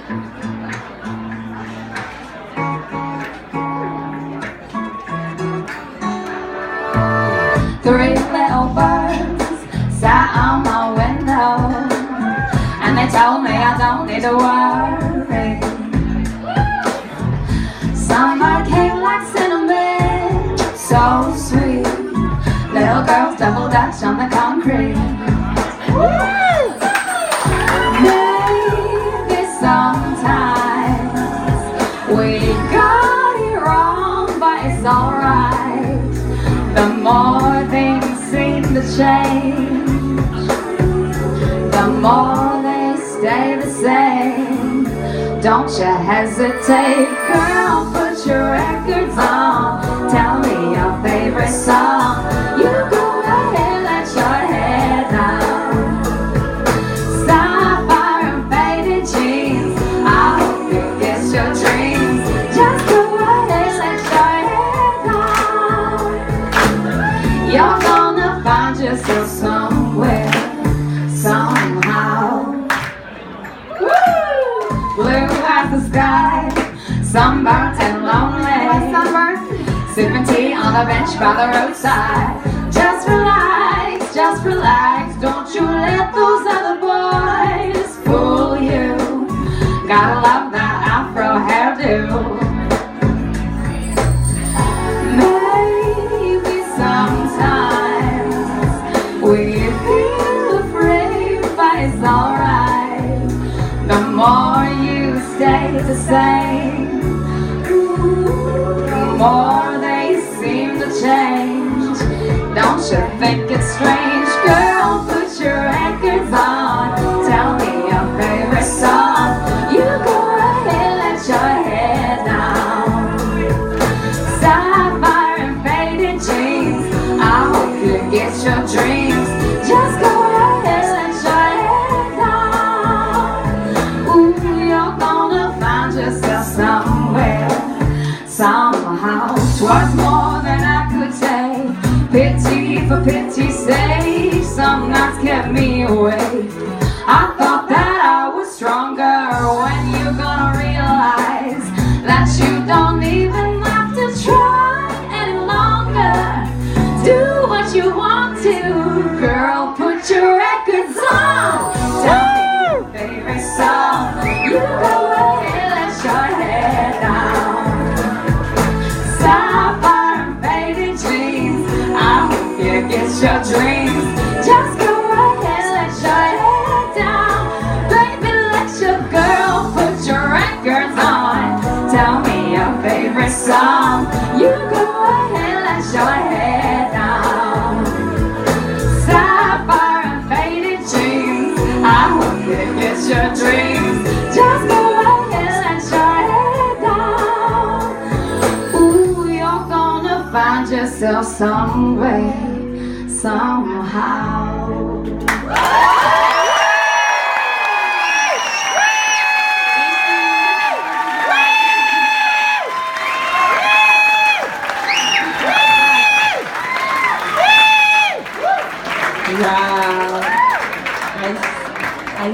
Three little birds sat on my window, and they told me I don't need to worry. Summer came like cinnamon, so sweet. Little girls double dutch on the concrete. Maybe sometimes we got it wrong, but it's alright. The more things seem to change, the more they stay the same. Don't you hesitate, girl, put your records on. Tell me your favorite song. You go ahead, let your head down. Sapphire and faded jeans, I hope you get your dreams. Just go ahead, let your head down. You're gonna find yourself somewhere, somehow. Woo! Blue as the sky, sunburnt and lonely. Sipping tea on a bench by the roadside. Just relax, don't you let those other boys fool you. Gotta love that afro hairdo. Maybe sometimes we feel afraid, but it's alright. The more you stay the same, the more they seem to change. Don't you think it's strange, girl? Put your records on. Tell me your favorite song. You go ahead, let your head down. Sapphire and faded jeans, I hope you get your dreams. Just go ahead, let your head down. Ooh, you're gonna find yourself somewhere, somehow. 'Twas more than I could say. Pity for pity's sake, some nights kept me awake. I thought that I was stronger. When you gonna realize that you don't even have to try any longer? Do what you want to, girl, put your records on. Tell me your favorite song. You go ahead, let your head down. Sapphire and faded jeans, I hope you get your dreams. Just go ahead, let your head down. Baby, let your girl put your records on. Tell me your favorite song. You go ahead, let your head down. Sapphire and faded jeans, I hope you get your dreams. Just go ahead, let your head down. Ooh, you're gonna find yourself some way, somehow.